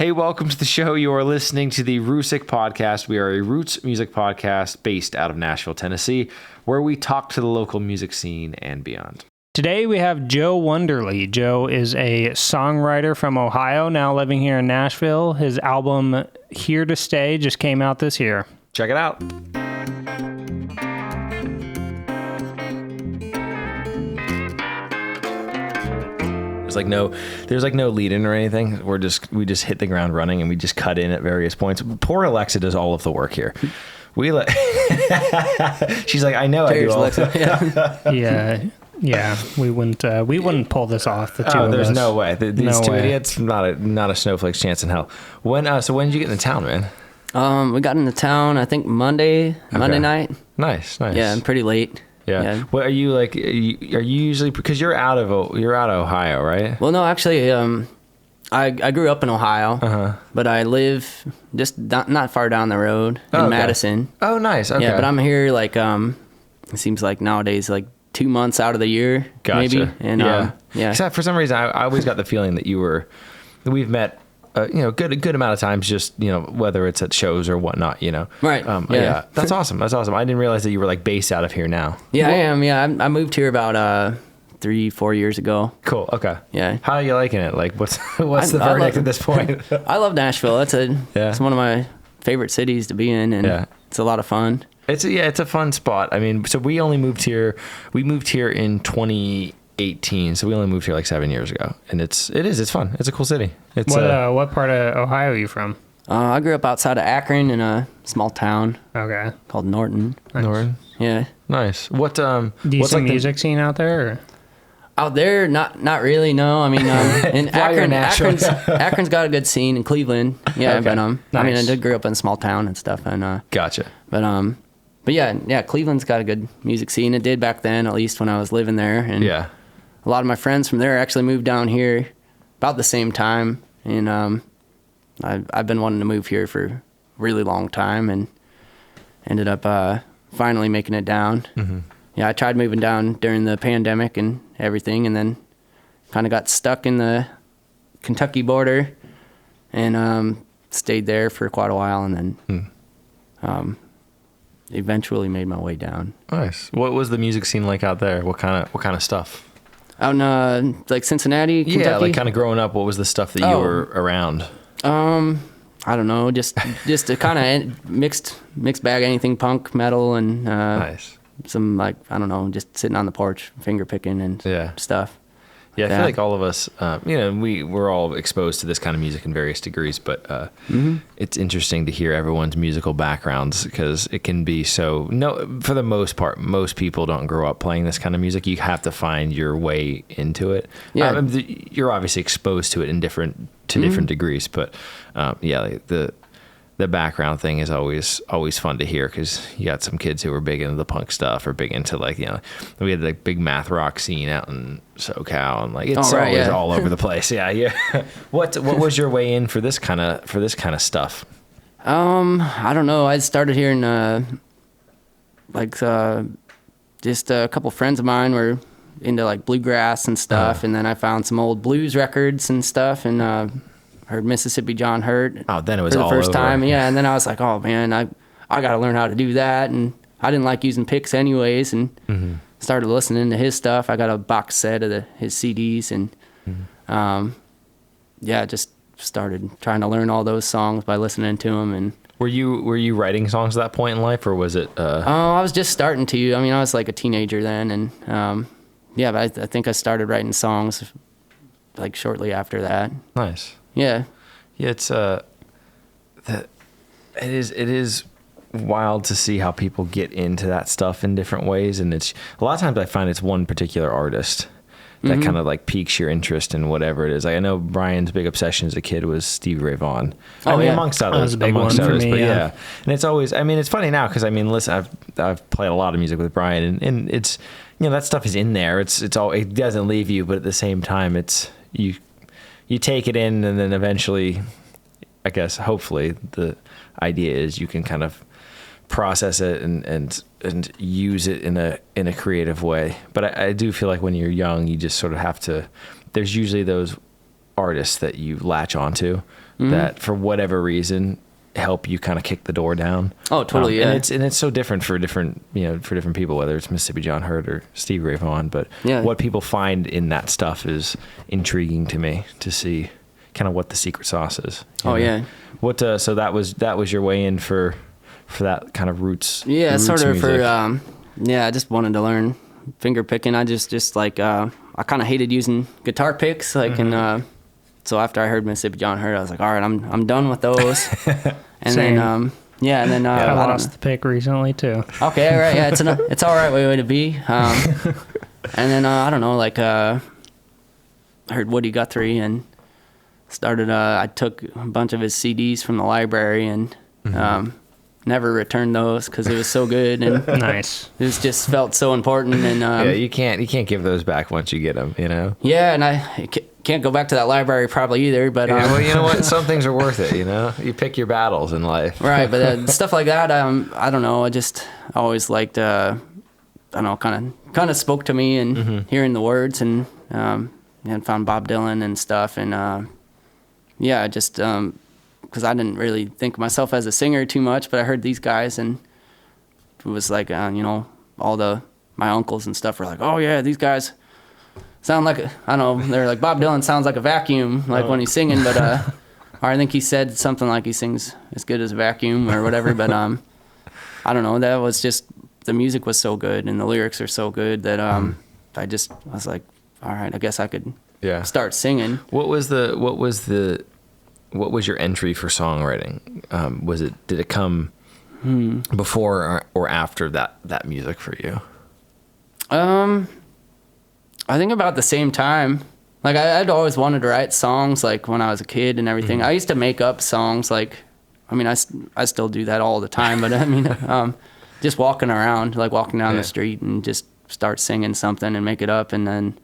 Hey, welcome to the show. You are listening to the Roosic podcast. We are a roots music podcast based out of Nashville, Tennessee, where we talk to the local music scene and beyond. Today we have Joe Wunderle. Joe is a songwriter from Ohio, now living here in Nashville. His album, Here to Stay, just came out this year. Check it out. There's no lead in or anything. We just hit the ground running and we just cut in at various points. Poor Alexa does all of the work here. She's like, I know I do all. Yeah. We wouldn't pull this off. The two of there's us. No way. These two idiots, not a snowflake's chance in hell. When did you get into town, man? We got into town, I think Monday night. Nice. Yeah, and pretty late. Yeah. What are you like? Are you usually, because you're out of Ohio, right? Well, no, actually, I grew up in Ohio, but I live just not far down the road in Madison. Oh, nice. Okay. Yeah, but I'm here like it seems like nowadays like 2 months out of the year, maybe. And yeah. Except for some reason, I always got the feeling that we've met. Good amount of times, just, whether it's at shows or whatnot, Right. Yeah. That's awesome. I didn't realize that you were like based out of here now. Yeah, I am. Yeah. I moved here about 3-4 years ago. Cool. Okay. Yeah. How are you liking it? Like, what's the verdict at this point? I love Nashville. It's one of my favorite cities to be in, and it's a lot of fun. It's a fun spot. I mean, so we moved here in 2018, so we only moved here like 7 years ago, and it's fun. It's a cool city. What part of Ohio are you from? I grew up outside of Akron in a small town called Norton. Nice. Norton. Yeah. Nice. What do you see music scene out there? Or? Out there, not really. No, I mean, in Akron's got a good scene in Cleveland. Yeah, okay. But Nice. I mean, I did grow up in a small town and stuff, and Gotcha. But yeah, Cleveland's got a good music scene. It did back then, at least when I was living there. And yeah. A lot of my friends from there actually moved down here about the same time, and I've been wanting to move here for a really long time, and ended up finally making it down. Mm-hmm. Yeah, I tried moving down during the pandemic and everything, and then kind of got stuck in the Kentucky border, and stayed there for quite a while, and then eventually made my way down. Nice. What was the music scene like out there? What kind of stuff? Out in like Cincinnati, Kentucky? Yeah, like kind of growing up, what was the stuff that you were around? I don't know, just a kind of mixed bag, anything punk, metal, and nice. Some, like, I don't know, just sitting on the porch, finger picking and stuff. Yeah, I feel like all of us, we're all exposed to this kind of music in various degrees, but it's interesting to hear everyone's musical backgrounds, because it can be for the most part, most people don't grow up playing this kind of music. You have to find your way into it. Yeah. You're obviously exposed to it in different degrees, but the background thing is always fun to hear, because you got some kids who are big into the punk stuff, or big into we had like big math rock scene out in SoCal, and like it's always all over the place. Yeah. What was your way in for this kind of stuff? I don't know. I started hearing just a couple friends of mine were into like bluegrass and stuff, and then I found some old blues records and stuff, and heard Mississippi John Hurt. Oh, then it was for the all first over. time. Yeah, and then I was like, oh man, I got to learn how to do that, and I didn't like using picks anyways, and started listening to his stuff. I got a box set of his CDs, and just started trying to learn all those songs by listening to them. And were you writing songs at that point in life, or was it? I was just starting to. I mean, I was like a teenager then, and but I think I started writing songs like shortly after that. Nice. Yeah. Yeah, it's it is wild to see how people get into that stuff in different ways, and it's a lot of times I find it's one particular artist that kind of like piques your interest in whatever it is. Like, I know Brian's big obsession as a kid was Stevie Ray Vaughan. Amongst others. That was a big one for me, yeah. And it's always, I mean, it's funny now, because I mean, listen, I've played a lot of music with Brian, and it's, that stuff is in there. It doesn't leave you, but at the same time, it's you take it in, and then eventually, I guess, hopefully, the idea is you can kind of process it and use it in a creative way. But I do feel like when you're young, you just sort of have to. There's usually those artists that you latch onto that for whatever reason help you kind of kick the door down. Oh, totally. Yeah. And it's so different for different people, whether it's Mississippi John Hurt or Steve Ray Vaughan, but what people find in that stuff is intriguing to me to see kind of what the secret sauce is. Oh, yeah. What, so that was your way in for that kind of roots. Yeah, roots sort of music. I just wanted to learn finger picking. I just like, I kind of hated using guitar picks, like, and, so after I heard Mississippi John Hurt, I was like, all right, I'm done with those. And Same. then, I lost the pick recently too. Okay, right, yeah, it's all right way to be. And then I don't know, like I heard Woody Guthrie and started. I took a bunch of his CDs from the library and never returned those because it was so good and Nice. it just felt so important. And you can't give those back once you get them, you know. Yeah, and I can't go back to that library probably either. But well, you know what? Some things are worth it. You know, you pick your battles in life. Right, but stuff like that, I don't know. I just always liked. I don't know, kind of spoke to me and hearing the words and found Bob Dylan and stuff and just because I didn't really think of myself as a singer too much, but I heard these guys and it was like all my uncles and stuff were like, oh yeah, these guys sound like I don't know, they're like Bob Dylan sounds like a vacuum like when he's singing, but or I think he said something like he sings as good as a vacuum or whatever, but I don't know, that was just the music was so good and the lyrics are so good that I was like, all right, I guess I could start singing. What was your entry for songwriting? Did it come before or after that music for you? I think about the same time. Like I'd always wanted to write songs like when I was a kid and everything. I used to make up songs like, I mean, I still do that all the time, but I mean, just walking around, like walking down the street and just start singing something and make it up. And then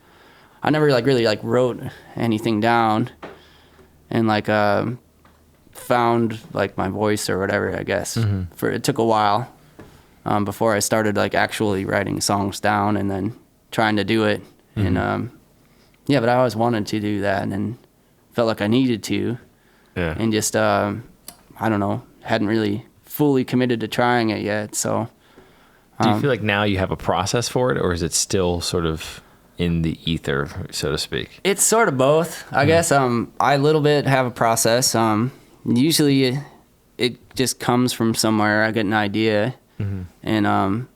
I never really wrote anything down and found like my voice or whatever, I guess. It took a while before I started like actually writing songs down and then trying to do it. And but I always wanted to do that and felt like I needed to. And just I don't know, hadn't really fully committed to trying it yet. So do you feel like now you have a process for it, or is it still sort of in the ether, so to speak? It's sort of both, I guess. I a little bit have a process. Usually it just comes from somewhere. I get an idea and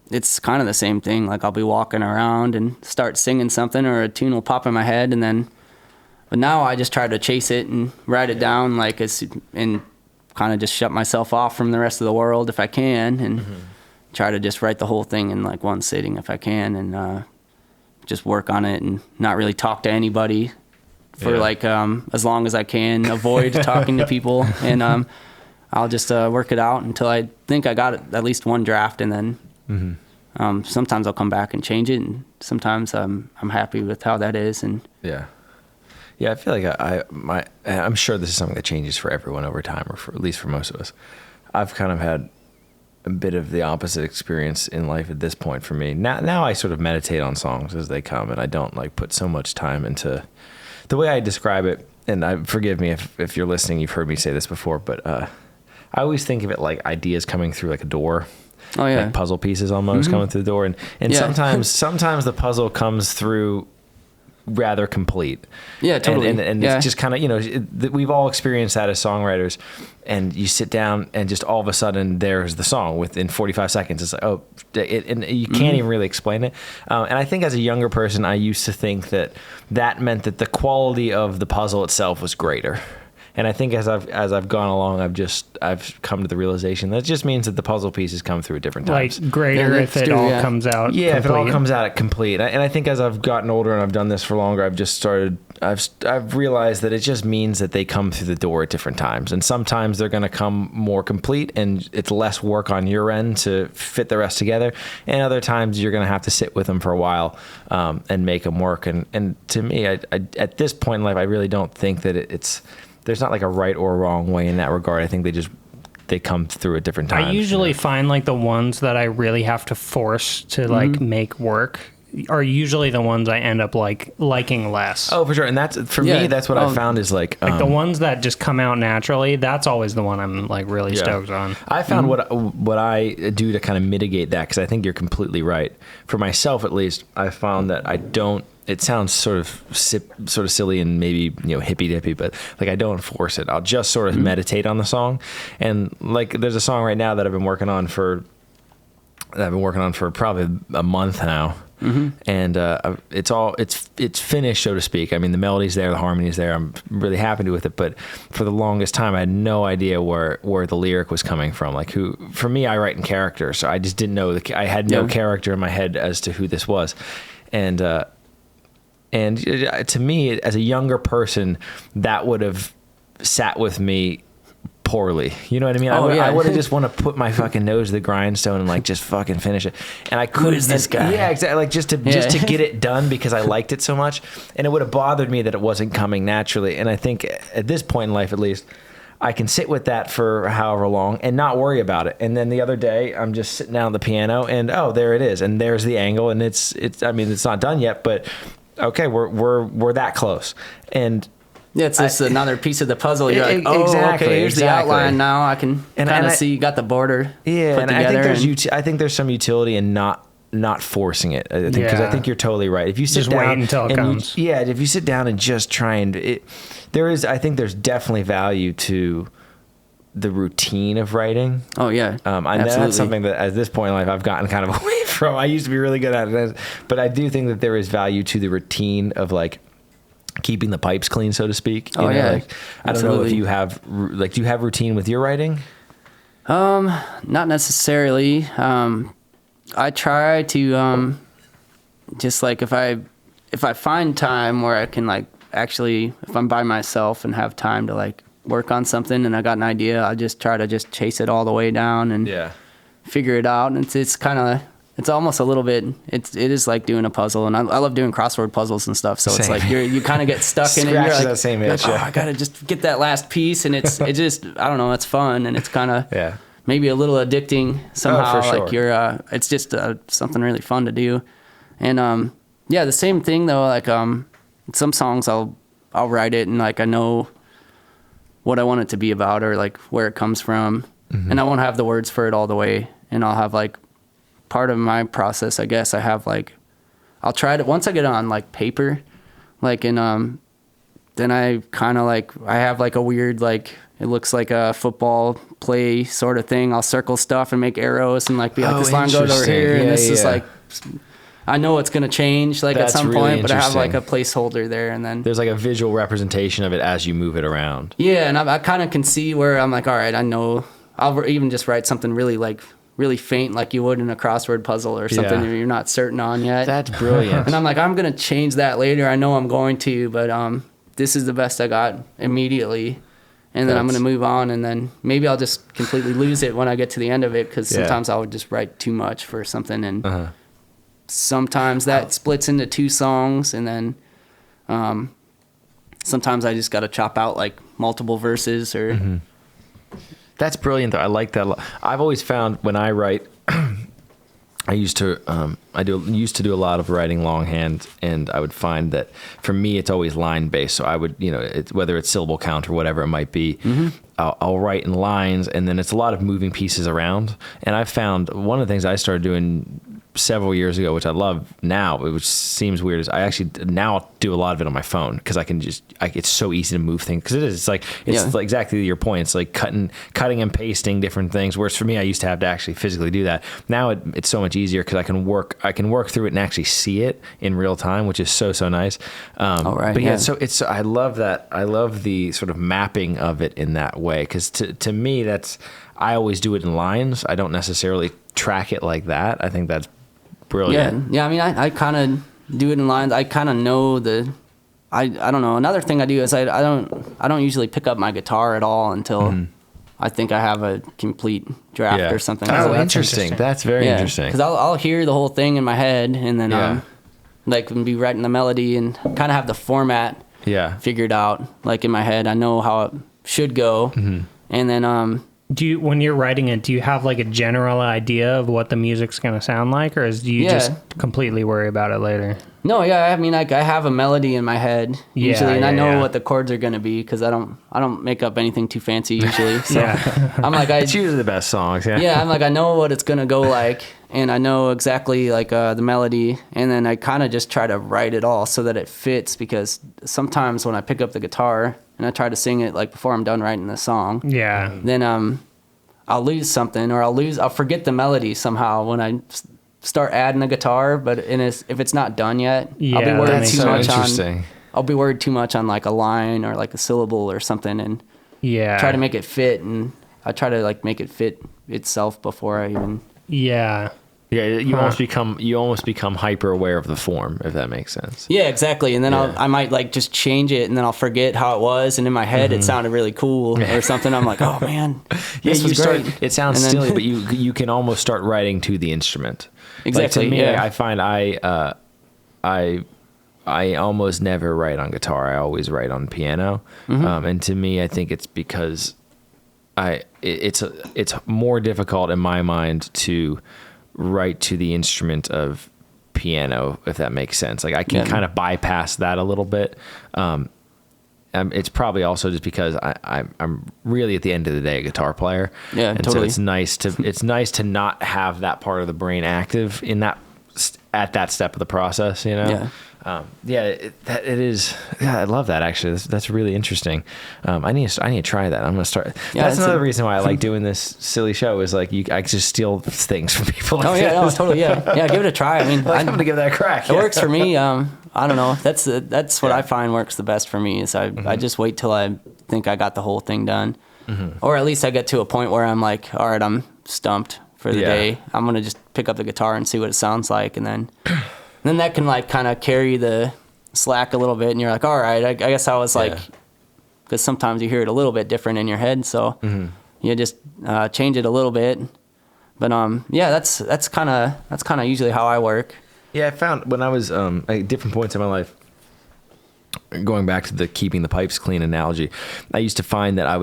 it's kind of the same thing. Like I'll be walking around and start singing something or a tune will pop in my head but now I just try to chase it and write it down and kind of just shut myself off from the rest of the world if I can and try to just write the whole thing in like one sitting if I can and just work on it and not really talk to anybody for as long as I can, avoid talking to people and I'll just work it out until I think I got at least one draft and then sometimes I'll come back and change it and sometimes I'm happy with how that is and I feel like I'm sure this is something that changes for everyone over time, or at least for most of us. I've kind of had a bit of the opposite experience in life at this point for me. Now I sort of meditate on songs as they come, and I don't like put so much time into the way I describe it. And forgive me if you're listening, you've heard me say this before, but I always think of it like ideas coming through like a door. Oh yeah, like puzzle pieces almost coming through the door, and sometimes the puzzle comes through rather complete. Yeah, totally. And it's just kind of, we've all experienced that as songwriters, and you sit down and just all of a sudden there's the song within 45 seconds. It's like, and you can't even really explain it. And I think as a younger person, I used to think that meant that the quality of the puzzle itself was greater. And I think as I've gone along, I've come to the realization that it just means that the puzzle pieces come through at different times. Like greater if it all comes out. Yeah, complete. if it all comes out complete. And I think as I've gotten older and I've done this for longer, I've realized that it just means that they come through the door at different times. And sometimes they're going to come more complete and it's less work on your end to fit the rest together. And other times you're going to have to sit with them for a while and make them work. And to me, I at this point in life, I really don't think that there's not like a right or wrong way in that regard. I think they come through at different times. I usually find like the ones that I really have to force to like make work are usually the ones I end up liking less. Oh, for sure. And that's for me. That's what I found is like the ones that just come out naturally. That's always the one I'm like really stoked on. I found what I do to kind of mitigate that, because I think you're completely right. For myself, at least, I found that I don't. It sounds sort of silly and maybe hippy dippy, but like I don't force it. I'll just sort of meditate on the song, and like there's a song right now that I've been working on for probably a month now. And it's finished, so to speak. I mean, the melody's there, the harmony's there. I'm really happy with it. But for the longest time, I had no idea where the lyric was coming from. Like for me, I write in character, so I just didn't know. I had no character in my head as to who this was, and to me, as a younger person, that would have sat with me poorly. You know what I mean? I would have just want to put my fucking nose to the grindstone and like just fucking finish it. And I couldn't. Who is this guy? Yeah, exactly. Like just to get it done because I liked it so much. And it would have bothered me that it wasn't coming naturally. And I think at this point in life, at least, I can sit with that for however long and not worry about it. And then the other day, I'm just sitting down at the piano and there it is. And there's the angle. And it's not done yet, but okay, we're that close. And yeah, it's just another piece of the puzzle. You're like, okay, here's the outline now. I can kind of see you got the border put together. I think there's some utility in not forcing it. I think because I think you're totally right. If you sit down, wait until it comes. If you sit down and just try and I think there's definitely value to the routine of writing. Oh yeah, I know that's something that at this point in life I've gotten kind of away from. I used to be really good at it, but I do think that there is value to the routine of like keeping the pipes clean, so to speak. I don't know if you have do you have routine with your writing? Not necessarily. I try to just like if I find time where I can like actually, if I'm by myself and have time to like work on something and I got an idea, I just try to just chase it all the way down and figure it out. And it's kind of, it's almost a little bit, it is like doing a puzzle, and I love doing crossword puzzles and stuff. So it's like you kind of get stuck in it. You're like, that same itch, I gotta just get that last piece, and it just I don't know, it's fun, and it's kind of maybe a little addicting somehow. For sure. Like you're it's just something really fun to do, and the same thing though. Like some songs I'll write it and like I know what I want it to be about or like where it comes from, and I won't have the words for it all the way, and I'll have like. Part of my process, I guess I have like, I'll try to, once I get on like paper, like in, then I kind of like, I have like a weird, like, it looks like a football play sort of thing. I'll circle stuff and make arrows and like be like, this line goes over here. And this is like, I know it's going to change like at some point, but I have like a placeholder there. And then there's like a visual representation of it as you move it around. Yeah. And I kind of can see where I'm like, all right, I know I'll even just write something really like, really faint like you would in a crossword puzzle or something that you're not certain on yet. That's brilliant. And I'm like, I'm going to change that later. I know I'm going to, but this is the best I got immediately. And then I'm going to move on, and then maybe I'll just completely lose it when I get to the end of it, because sometimes I would just write too much for something, and sometimes that splits into 2 songs, and then sometimes I just got to chop out like multiple verses or... That's brilliant, though. I like that a lot. I've always found when I write, I used to do a lot of writing longhand, and I would find that for me it's always line based. So I would, whether it's syllable count or whatever it might be, I'll write in lines, and then it's a lot of moving pieces around. And I found one of the things I started doing several years ago, which I love now, which seems weird, is I actually now do a lot of it on my phone, because I can it's so easy to move things, because it's like like exactly your point. It's like cutting and pasting different things, whereas for me I used to have to actually physically do that. Now it's so much easier, because I can work through it and actually see it in real time, which is so nice. But I love that. I love the sort of mapping of it in that way, because to me I always do it in lines. I don't necessarily track it like that. I think that's brilliant. Yeah. I mean, I kind of do it in lines. I kind of know I don't know. Another thing I do is I don't usually pick up my guitar at all until I think I have a complete draft or something. Oh, interesting. That's very interesting. Because I'll hear the whole thing in my head, and then like be writing the melody and kind of have the format figured out like in my head. I know how it should go, and then when you're writing it, do you have like a general idea of what the music's going to sound like, or do you just completely worry about it later? No, yeah, I mean, like, I have a melody in my head usually, and I know what the chords are gonna be because I don't make up anything too fancy usually. So I'm like, it's usually the best songs. Yeah, I'm like, I know what it's gonna go like, and I know exactly like the melody, and then I kind of just try to write it all so that it fits. Because sometimes when I pick up the guitar and I try to sing it like before I'm done writing the song, then I'll lose something, or I'll forget the melody somehow when I start adding the guitar, but if it's not done yet, I'll be worried too much on. I'll be worried too much on like a line or like a syllable or something, and try to make it fit. And I try to like make it fit itself before I even. You almost become hyper aware of the form, if that makes sense. Yeah, exactly. And then I might like just change it, and then I'll forget how it was, and in my head it sounded really cool or something. I'm like, oh man, this was great. It sounds silly, but you can almost start writing to the instrument. Exactly. Like, to me, I find I almost never write on guitar. I always write on piano. And to me, I think it's because it's more difficult in my mind to write to the instrument of piano, if that makes sense. Like, I can kind of bypass that a little bit. It's probably also just because I'm really at the end of the day a guitar player. Yeah, and totally. So it's nice to not have that part of the brain active at that step of the process. You know. Yeah. It is. Yeah, I love that actually. That's really interesting. I need to try that. I'm gonna start. Yeah, that's another reason why I like doing this silly show is like I just steal things from people. Like Totally. Yeah. Give it a try. I mean, I'm gonna give that a crack. It works for me. I don't know. That's what I find works the best for me. Is I just wait till I think I got the whole thing done, or at least I get to a point where I'm like, all right, I'm stumped for the day. I'm gonna just pick up the guitar and see what it sounds like, and then that can like kind of carry the slack a little bit, and you're like, all right, I guess I was like, because sometimes you hear it a little bit different in your head, so you just change it a little bit. But that's kind of usually how I work. Yeah, I found when I was at different points in my life, going back to the keeping the pipes clean analogy, I used to find that I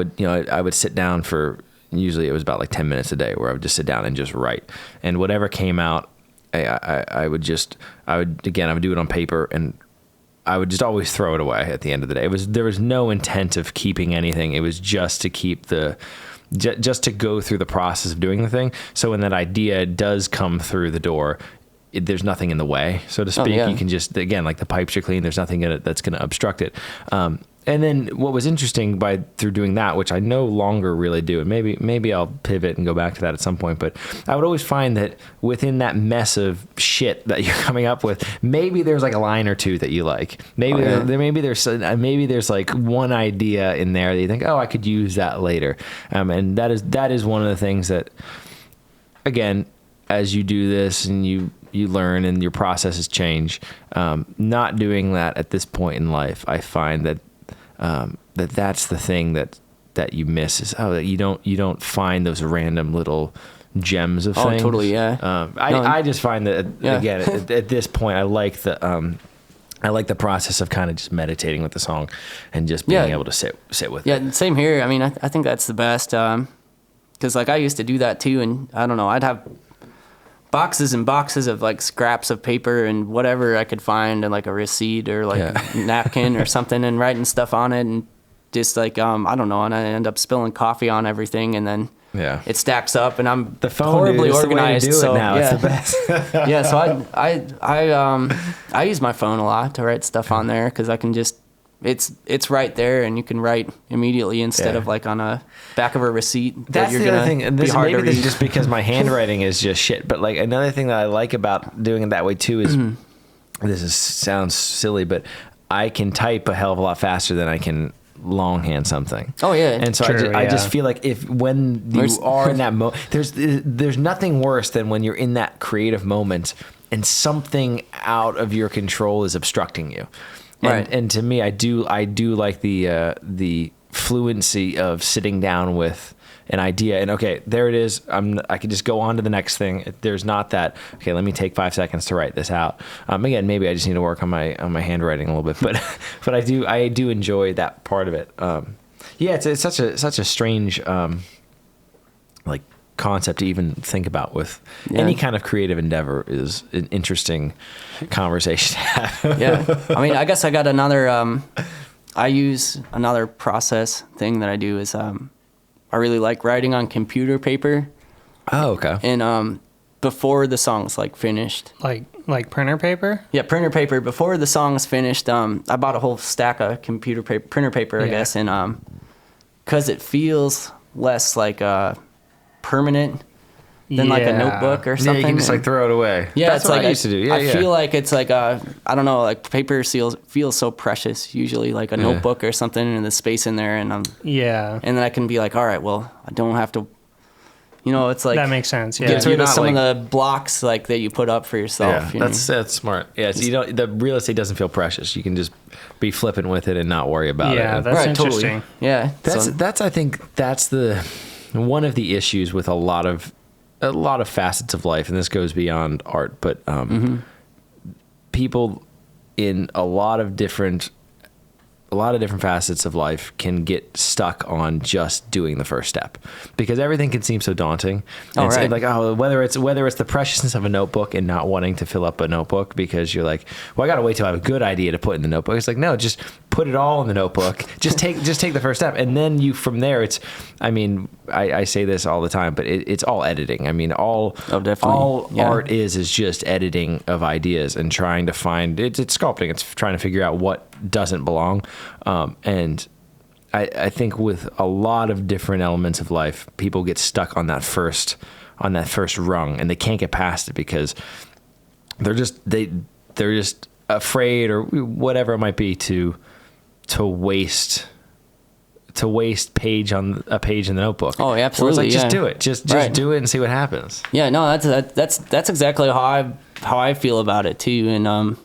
would sit down for, usually it was about like 10 minutes a day, where I would just sit down and just write, and whatever came out, I would do it on paper, and I would just always throw it away at the end of the day. There was no intent of keeping anything. It was just to keep just to go through the process of doing the thing. So when that idea does come through the door, there's nothing in the way, so to speak. You can just, again, like the pipes are clean. There's nothing in it that's going to obstruct it. And then what was interesting through doing that, which I no longer really do, and maybe I'll pivot and go back to that at some point, but I would always find that within that mess of shit that you're coming up with, maybe there's like a line or two that you like. Maybe there's like one idea in there that you think, oh, I could use that later. And that is one of the things that, again, as you do this and you learn and your processes change, not doing that at this point in life, I find that that's the thing that you miss, is that you don't find those random little gems of things. Oh, totally, yeah. I just find that again at this point I like the process of kind of just meditating with the song and just being able to sit with it. Yeah, same here. I mean, I think that's the best, because like I used to do that too, and I don't know, I'd have boxes and boxes of like scraps of paper and whatever I could find, and like a receipt or like a napkin or something, and writing stuff on it, and just like I don't know, and I end up spilling coffee on everything, and then it stacks up, and I'm horribly organized. It's the way to do it now. It's the best. Yeah, so I use my phone a lot to write stuff on there, because I can just it's right there, and you can write immediately instead of like on a back of a receipt. That's the other thing. And this is just because my handwriting is just shit. But like another thing that I like about doing it that way too is sounds silly, but I can type a hell of a lot faster than I can longhand something. Oh yeah, and so I just feel like when you are in that moment, there's nothing worse than when you're in that creative moment and something out of your control is obstructing you. And to me, I do like the fluency of sitting down with an idea and, okay, there it is. I can just go on to the next thing. There's not that, okay, let me take 5 seconds to write this out. Again, maybe I just need to work on my handwriting a little bit, but I do enjoy that part of it. It's such a strange like concept to even think about with any kind of creative endeavor is an interesting conversation to have. Yeah. I mean, I guess I got another, I use another process thing that I do is, I really like writing on computer paper. Oh, okay. And, before the song's like finished. Like printer paper? Yeah, printer paper. Before the song's finished, I bought a whole stack of computer paper, printer paper, I guess. And, cause it feels less like, permanent than like a notebook or something. Yeah, you can just like throw it away. Yeah, that's it's what like I used to do. Yeah, I feel like it's like I don't know, like paper feels so precious. Usually like a notebook or something, and the space in there, and and then I can be like, all right, well, I don't have to. It's like that makes sense. Yeah, gets rid of some of the blocks like that you put up for yourself. Yeah, that's smart. Yeah, so the real estate doesn't feel precious. You can just be flipping with it and not worry about it. Yeah, that's interesting. Totally. Yeah, that's I think that's the one of the issues with a lot of facets of life, and this goes beyond art, but people in a lot of different facets of life can get stuck on just doing the first step because everything can seem so daunting. And it's like, whether it's the preciousness of a notebook and not wanting to fill up a notebook because you're like, well, I got to wait till I have a good idea to put in the notebook. It's like, no, just put it all in the notebook. Just take the first step. And then from there, I say this all the time, but it's all editing. I mean, all art is just editing of ideas and trying to find it's sculpting. It's trying to figure out what doesn't belong. And I think with a lot of different elements of life, people get stuck on that first rung and they can't get past it because they're just afraid or whatever it might be to waste page on a page in the notebook. Oh, absolutely. It's like, just do it. Just do it and see what happens. Yeah, no, that's exactly how I feel about it too. And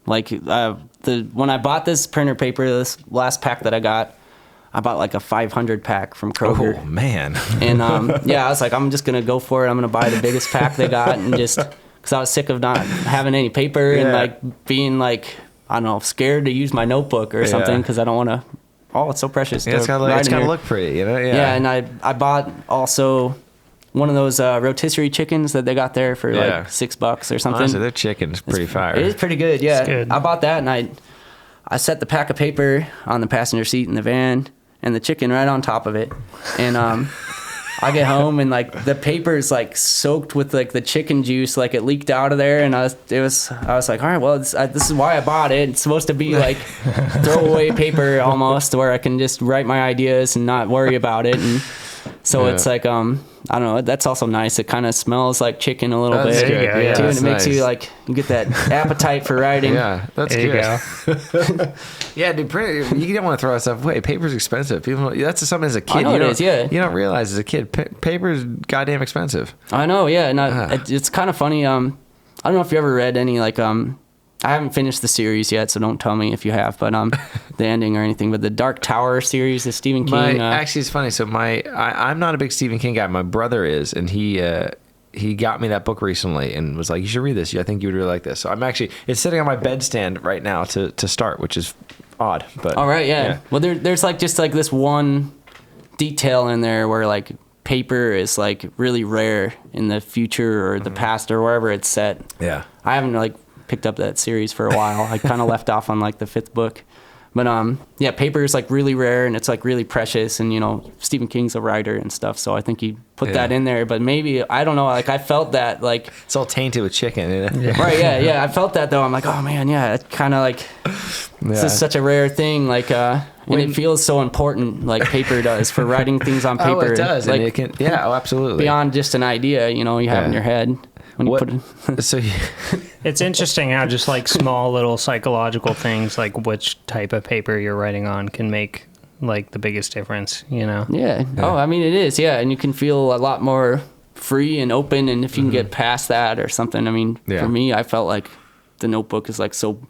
when I bought this printer paper, this last pack that I bought like a 500 pack from Kroger. Oh man. And I was like, I'm just gonna go for it. I'm gonna buy the biggest pack they got, and just because I was sick of not having any paper and like being like, I don't know, scared to use my notebook or something because I don't want to. Oh, it's so precious. Yeah, it's gotta look pretty, Yeah. Yeah, and I bought also one of those rotisserie chickens that they got there for like $6 or something. Honestly, their chicken's pretty fire. It is pretty good. Yeah, it's good. I bought that and I set the pack of paper on the passenger seat in the van and the chicken right on top of it, and I get home and like the paper is like soaked with like the chicken juice, like it leaked out of there, and I was like, all right, well, this is why I bought it. It's supposed to be like throwaway paper almost, where I can just write my ideas and not worry about it. And so it's like I don't know. That's also nice. It kind of smells like chicken a little bit, good. Yeah, too, and it makes you like you get that appetite for writing. Yeah, that's there good. You go. Yeah, dude, you don't want to throw stuff away. Paper's expensive. That's something as a kid. I know it is. Yeah, you don't realize as a kid, paper's goddamn expensive. I know. Yeah, and it's kind of funny. I don't know if you ever read any like I haven't finished the series yet, so don't tell me if you have, but the ending or anything. But the Dark Tower series, the Stephen King. Actually, it's funny. So I'm not a big Stephen King guy. My brother is, and he got me that book recently and was like, "You should read this. I think you would really like this." So it's sitting on my bedstand right now to start, which is odd. But all right, yeah. Well, there's like just like this one detail in there where like paper is like really rare in the future or the past or wherever it's set. Yeah, I haven't like picked up that series for a while. I kind of left off on like the 5th book, but paper is like really rare and it's like really precious, and Stephen King's a writer and stuff, so I think he put that in there. But maybe I don't know, like I felt that like it's all tainted with chicken. Right? Yeah. I felt that though. I'm like, oh man, yeah, it's kind of like this is such a rare thing, like and it feels so important, like paper does for writing things on paper. Oh, it does. Like, and it can, absolutely. Beyond just an idea, you have in your head. When you put it. So it's interesting how just like small little psychological things, like which type of paper you're writing on, can make like the biggest difference. Yeah. Oh, I mean, it is. Yeah, and you can feel a lot more free and open, and if you can get past that or something. I mean, for me, I felt like the notebook is like so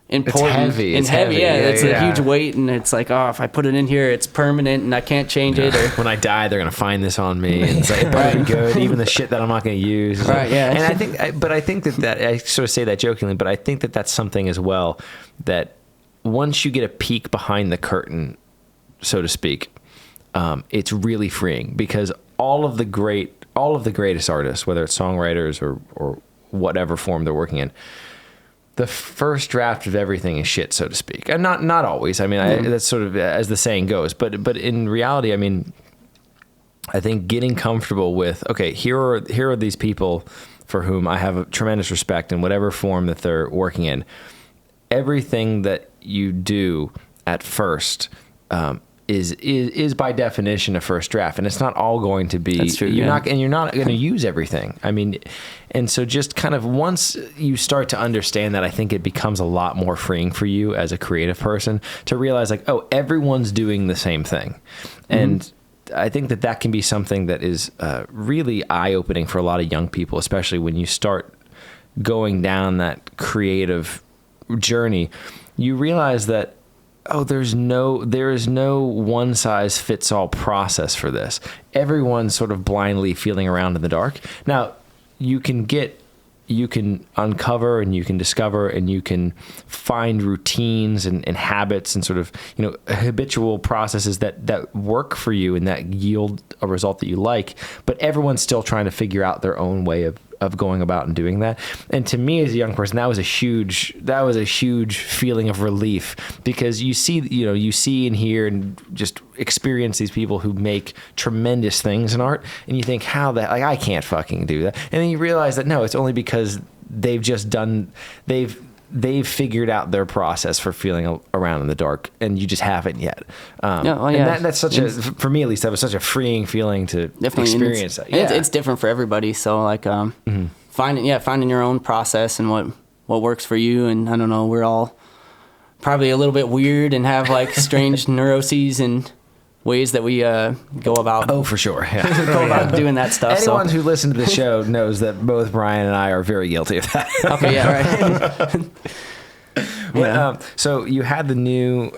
important. It's heavy. Yeah, it's a huge weight, and it's like, oh, if I put it in here, it's permanent, and I can't change it. Or when I die, they're gonna find this on me. And it's like, it better be good, even the shit that I'm not gonna use. It's right. Like, yeah. And I think that I sort of say that jokingly, but I think that that's something as well that once you get a peek behind the curtain, so to speak, it's really freeing, because all of the greatest artists, whether it's songwriters or whatever form they're working in, the first draft of everything is shit, so to speak. And not always. I mean, that's sort of as the saying goes. But in reality, I mean, I think getting comfortable with, okay, here are these people for whom I have a tremendous respect in whatever form that they're working in. Everything that you do at first is by definition a first draft, and it's not all going to be. That's true, you're yeah. not going to use everything. I mean, and so just kind of once you start to understand that, I think it becomes a lot more freeing for you as a creative person to realize, like, oh, everyone's doing the same thing, and I think that can be something that is really eye-opening for a lot of young people, especially when you start going down that creative journey. You realize that, oh, there is no one size fits all process for this. Everyone's sort of blindly feeling around in the dark. Now, you can uncover and you can discover and you can find routines and habits and sort of, habitual processes that work for you and that yield a result that you like, but everyone's still trying to figure out their own way of going about and doing that. And to me as a young person, that was a huge feeling of relief, because you see and hear and just experience these people who make tremendous things in art, and you think, I can't fucking do that. And then you realize that no, it's only because they've figured out their process for feeling around in the dark, and you just haven't yet. And that's for me at least, that was such a freeing feeling to experience that. Yeah. It's different for everybody. So like, finding your own process and what works for you. And I don't know, we're all probably a little bit weird and have like strange neuroses and ways that we go about. Oh, for sure. Yeah. Go about doing that stuff. Anyone who listened to the show knows that both Brian and I are very guilty of that. Okay, yeah, right. Yeah. So you had the new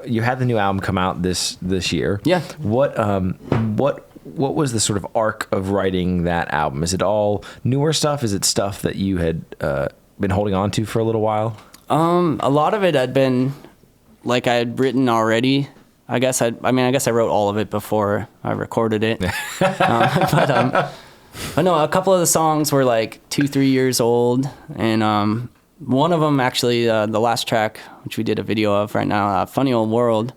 album come out this year. Yeah. What was the sort of arc of writing that album? Is it all newer stuff? Is it stuff that you had been holding on to for a little while? A lot of it had been like I had written already. I guess I wrote all of it before I recorded it. But no, a couple of the songs were like 2-3 years old, and one of them actually, the last track, which we did a video of right now, "Funny Old World,"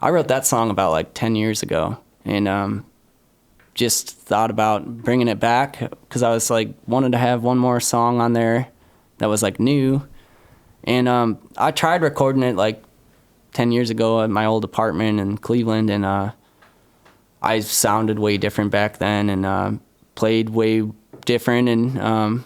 I wrote that song about like 10 years ago, and just thought about bringing it back because I was like wanted to have one more song on there that was like new, and I tried recording it like 10 years ago at my old apartment in Cleveland, and I sounded way different back then and played way different, and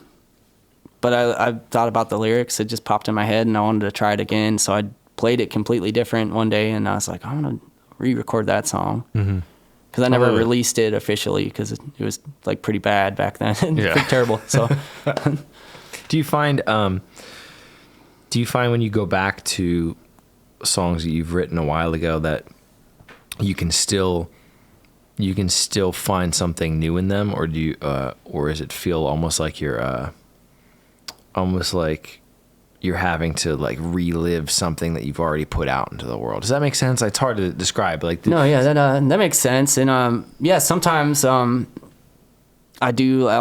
but I thought about the lyrics. It just popped in my head, and I wanted to try it again, so I played it completely different one day, and I was like, I'm going to re-record that song. Because I never released it officially because it was like pretty bad back then. Pretty terrible. So do you find when you go back to songs that you've written a while ago that you can still find something new in them, or do you or does it feel almost like you're having to like relive something that you've already put out into the world? Does that make sense? It's hard to describe. No, yeah, that makes sense. And sometimes I'll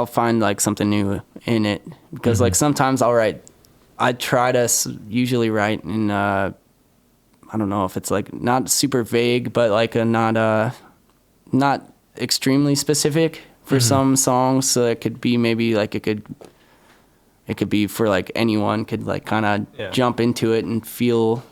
find like something new in it, because like sometimes I try to usually write in I don't know if it's like not super vague, but like not extremely specific for some songs. So it could be maybe like it could be for like anyone could like kind of jump into it and feel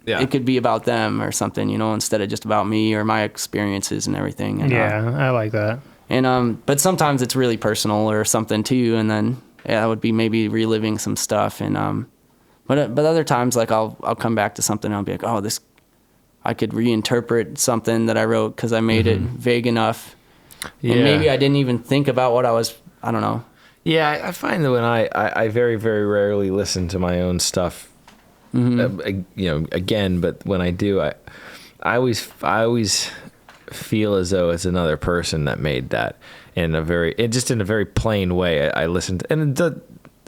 it could be about them or something, instead of just about me or my experiences and everything. And, I like that. And but sometimes it's really personal or something too, and then I would be maybe reliving some stuff, and but other times like I'll come back to something and I'll be like, oh, this I could reinterpret something that I wrote because I made it vague enough, and maybe I didn't even think about what I don't know. Yeah, I find that when I very, very rarely listen to my own stuff, again, but when I do, I always feel as though it's another person that made that in a very plain way. I listen to, and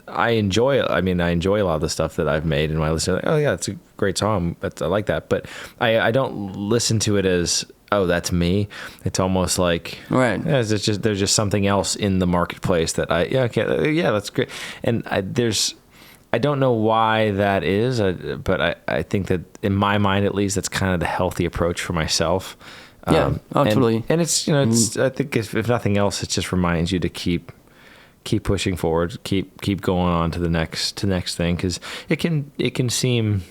I enjoy it. I mean, I enjoy a lot of the stuff that I've made, and when I listen to it, oh yeah, it's a great song. I like that, but I don't listen to it as oh, that's me. It's almost like, Right. yeah, there's just something else in the marketplace that that's great. And I don't know why that is, but I think that in my mind, at least, that's kind of the healthy approach for myself. Totally. And it's, I think if nothing else, it just reminds you to keep pushing forward, keep going on to the next thing. 'Cause it can seem,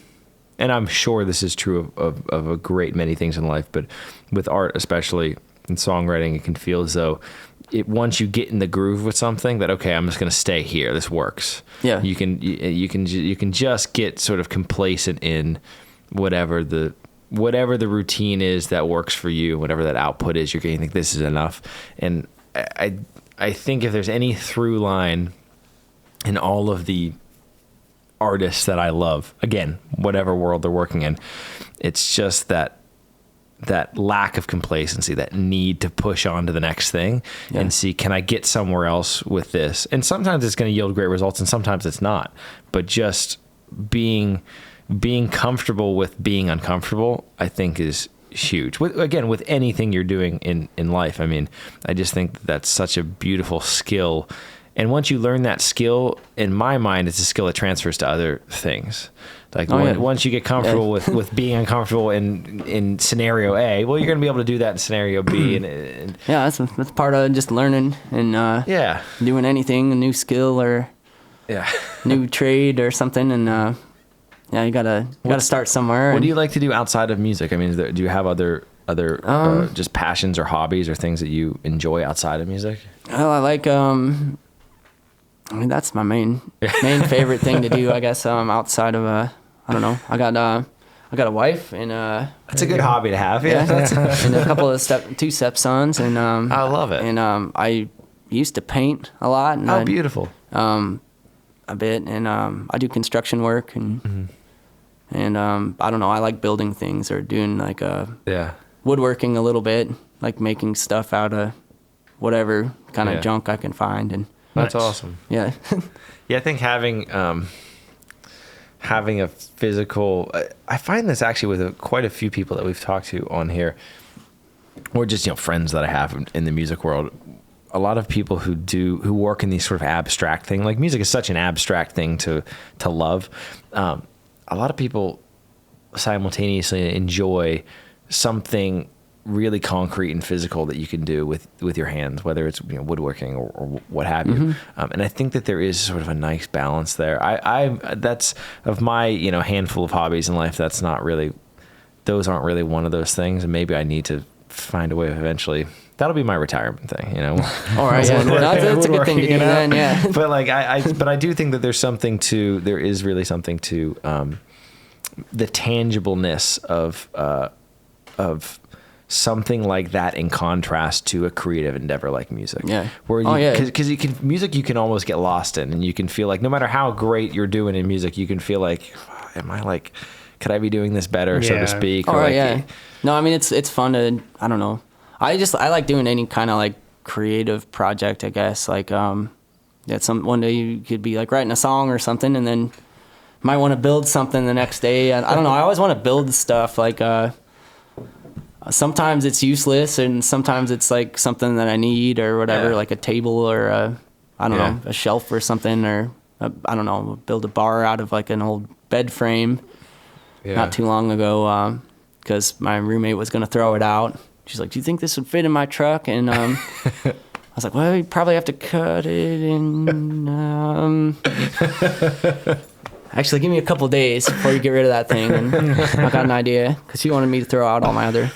and I'm sure this is true of a great many things in life, but with art, especially in songwriting, it can feel as though once you get in the groove with something that, okay, I'm just going to stay here. This works. Yeah. You can just get sort of complacent in whatever the routine is that works for you, whatever that output is, you're going to think this is enough. And I think if there's any through line in all of the artists that I love, again, whatever world they're working in, it's just that lack of complacency, that need to push on to the next thing and see, can I get somewhere else with this? And sometimes it's going to yield great results and sometimes it's not, but just being comfortable with being uncomfortable, I think is huge. With anything you're doing in life. I mean, I just think that's such a beautiful skill. And once you learn that skill, in my mind, it's a skill that transfers to other things. Like once you get comfortable with being uncomfortable in scenario A, well, you're going to be able to do that in scenario B. and that's part of just learning and doing anything, a new skill or new trade or something. And you gotta start somewhere. What do you like to do outside of music? I mean, do you have other just passions or hobbies or things that you enjoy outside of music? Well, I like that's my main favorite thing to do, I guess. Outside of I don't know. I got a wife and that's a good hobby to have. Yeah, and a couple of two stepsons, and I love it. And I used to paint a lot. And beautiful. A bit, and I do construction work, and and I don't know. I like building things or doing like woodworking a little bit, like making stuff out of whatever kind of junk I can find, and that's awesome. Yeah. I think having a physical, I find this actually with quite a few people that we've talked to on here, or just friends that I have in the music world. A lot of people who work in these sort of abstract thing, like music is such an abstract thing to love. A lot of people simultaneously enjoy something really concrete and physical that you can do with your hands, whether it's woodworking or what have you. And I think that there is sort of a nice balance there. That's of my handful of hobbies in life. Those aren't really one of those things, and maybe I need to find a way of eventually. That'll be my retirement thing, All right, that's a good thing to do then, yeah. But I do think that there is really something to the tangibleness of something like that in contrast to a creative endeavor like music. Yeah. Because music you can almost get lost in, and you can feel like no matter how great you're doing in music, you can feel like, could I be doing this better, so to speak? No, I mean it's fun to, I don't know. I like doing any kind of like creative project, I guess. Like one day you could be like writing a song or something, and then might want to build something the next day. I don't know. I always want to build stuff. Like sometimes it's useless, and sometimes it's like something that I need or whatever, like a table or a shelf or something, or I don't know, build a bar out of like an old bed frame. Not too long ago, because my roommate was going to throw it out. She's like, "Do you think this would fit in my truck?" And I was like, "Well, you probably have to cut it in." Actually, give me a couple days before you get rid of that thing. And I got an idea, because she wanted me to throw out all my other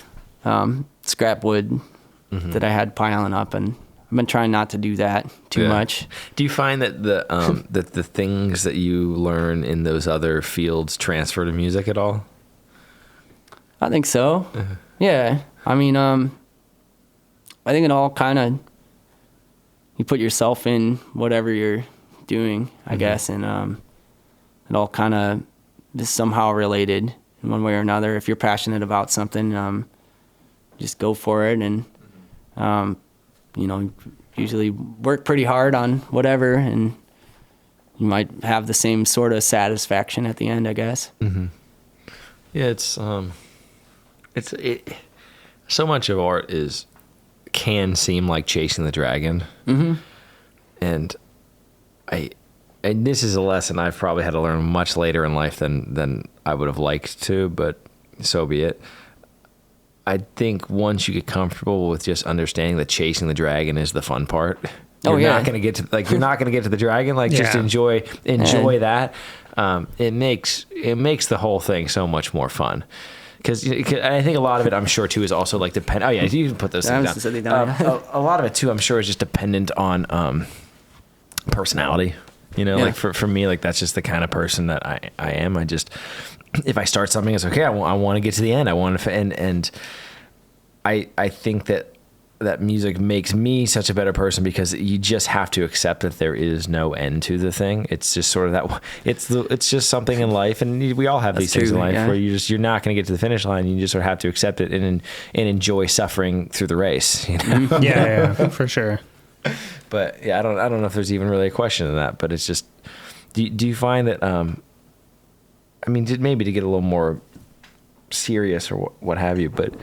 scrap wood that I had piling up, and I've been trying not to do that too much. Do you find that that the things that you learn in those other fields transfer to music at all? I think so. Yeah. I mean, I think it all kind of, you put yourself in whatever you're doing, I guess, and it all kind of is somehow related in one way or another. If you're passionate about something, just go for it, and usually work pretty hard on whatever, and you might have the same sort of satisfaction at the end, I guess. Yeah, so much of art can seem like chasing the dragon. Mm-hmm. And this is a lesson I've probably had to learn much later in life than I would have liked to, but so be it. I think once you get comfortable with just understanding that chasing the dragon is the fun part, you're not going to get to you're not going to get to the dragon. Like just enjoy that. It makes the whole thing so much more fun. Because I think a lot of it, I'm sure too, is also like depend. Oh yeah, you can put those things down. A lot of it too, I'm sure, is just dependent on personality. You know, like for me, like that's just the kind of person that I am. I just, if I start something, it's okay. I want to get to the end. I want to, and I think that music makes me such a better person because you just have to accept that there is no end to the thing. It's just sort of that. It's just something in life, and we all have these things in life where you're not going to get to the finish line. You just sort of have to accept it and enjoy suffering through the race. You know? Yeah, for sure. But yeah, I don't know if there's even really a question in that. But it's just, do you find that? I mean, maybe to get a little more serious or what have you, but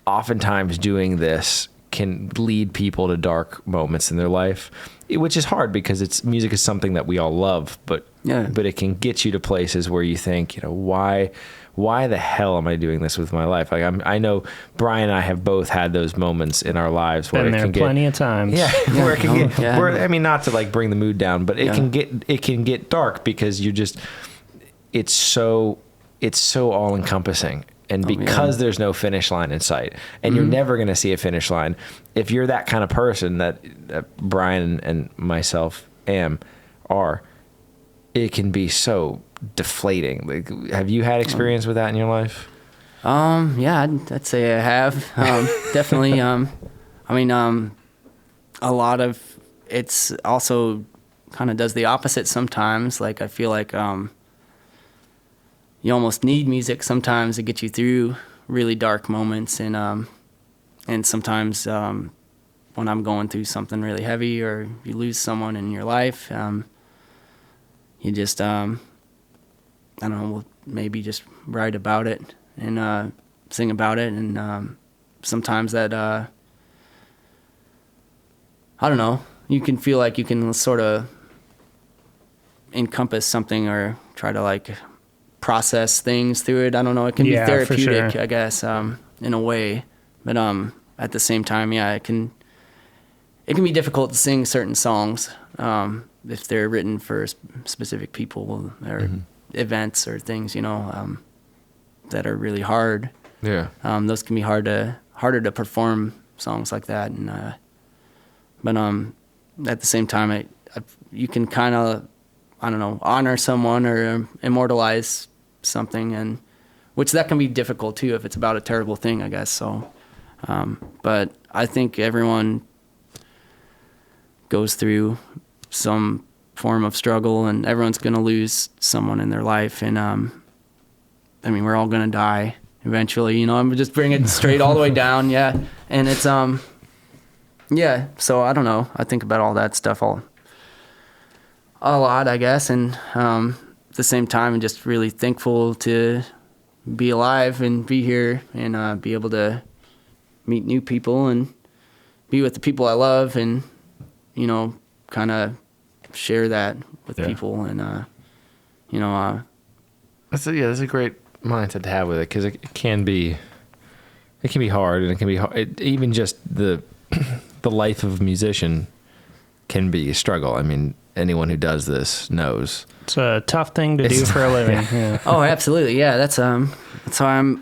oftentimes doing this can lead people to dark moments in their life, which is hard because music is something that we all love, but it can get you to places where you think, you know, why the hell am I doing this with my life? Like I know Brian and I have both had those moments in our lives where it can get plenty of times. Yeah, where it can get. I mean, not to like bring the mood down, but it can get dark because it's so all encompassing. And because there's no finish line in sight, and you're never going to see a finish line, if you're that kind of person that Brian and myself are, it can be so deflating. Like, have you had experience with that in your life? Yeah, I'd say I have. Definitely. I mean, a lot of it's also kind of does the opposite sometimes. Like I feel like you almost need music sometimes to get you through really dark moments, and sometimes when I'm going through something really heavy or you lose someone in your life, you just I don't know, maybe just write about it and sing about it, and sometimes that I don't know, you can feel like you can sort of encompass something or try to like process things through it. I don't know. It can be therapeutic, I guess, in a way. But at the same time, it can be difficult to sing certain songs if they're written for specific people or events or things, you know, that are really hard. Yeah. Those can be harder to perform songs like that, and but at the same time, you can kind of, I don't know, honor someone or immortalize something, and which that can be difficult too if it's about a terrible thing, I guess. So, but I think everyone goes through some form of struggle, and everyone's going to lose someone in their life, and I mean, we're all going to die eventually, you know. I'm just bringing it straight all the way down, and it's so I don't know, I think about all that stuff a lot, I guess, and at the same time, I'm just really thankful to be alive and be here and be able to meet new people and be with the people I love, and, you know, kind of share that with people, and you know, that's a great mindset to have with it, because it can be hard, and it can be hard. Even just the life of a musician can be a struggle. I mean, anyone who does this knows it's a tough thing to do for a living. Yeah. Oh, absolutely. Yeah, that's how I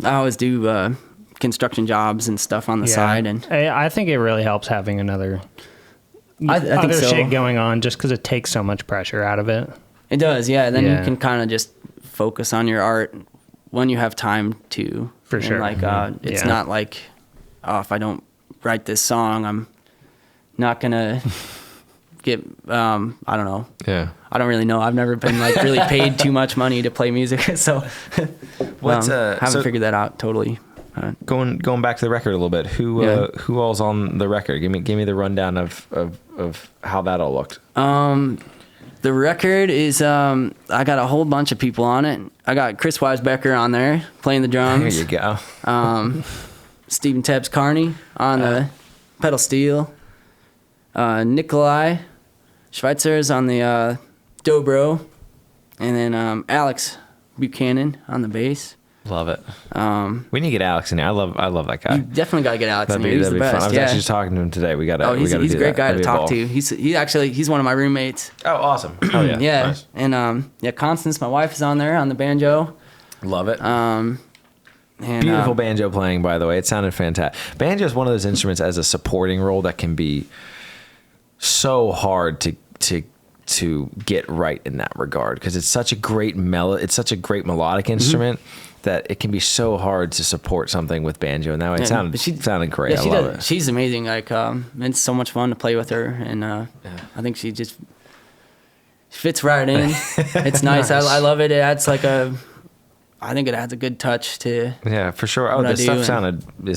always do construction jobs and stuff on the side, and I think it really helps having another I think so. Shit going on, just because it takes so much pressure out of it. It does, yeah. Then you can kind of just focus on your art when you have time to. For sure. Like it's not like, if I don't write this song, I'm not gonna get I don't know. Yeah. I don't really know. I've never been like really paid too much money to play music, so haven't figured that out totally. Going back to the record a little bit, who all's on the record? Give me the rundown of how that all looked. The record is, I got a whole bunch of people on it. I got Chris Weisbecker on there playing the drums. There you go. Stephen Tebbs Carney on the pedal steel. Nikolai Schweitzer is on the dobro. And then Alex Buchanan on the bass. Love it. We need to get Alex in here. I love that guy. You definitely got to get Alex in here. He's the best. Fun. I was actually just talking to him today. He's a great guy to talk to. He's one of my roommates. Oh, awesome. Oh yeah. Yeah. Nice. And Constance, my wife, is on there on the banjo. Love it. And, beautiful banjo playing, by the way. It sounded fantastic. Banjo is one of those instruments as a supporting role that can be so hard to get right in that regard, because it's such a great melodic instrument that it can be so hard to support something with banjo. And that way it sounded great. I love it. She's amazing. Like, it's so much fun to play with her, and I think she just fits right in. It's nice. I love it. It adds I think it adds a good touch to. Yeah, for sure. Oh, this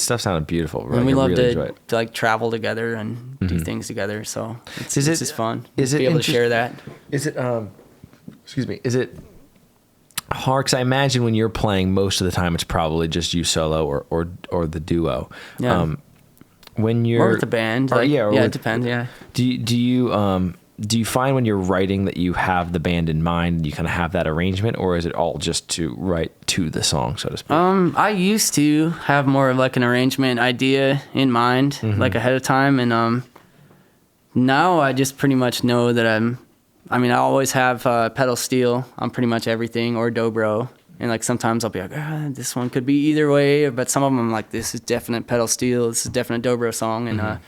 stuff sounded beautiful. And we love to like travel together and do things together. So it's just fun. Is it be able to share that? Is it excuse me? Is it hard? Because I imagine when you're playing, most of the time it's probably just you solo or the duo. Yeah. When you're or with the band. It depends. Yeah. Do you find when you're writing that you have the band in mind, you kind of have that arrangement, or is it all just to write to the song, so to speak? I used to have more of like an arrangement idea in mind, like ahead of time, and now I just pretty much know that I always have pedal steel on pretty much everything, or dobro, and like sometimes I'll be like, this one could be either way, but some of them I'm like, this is definite pedal steel, this is definite dobro song, and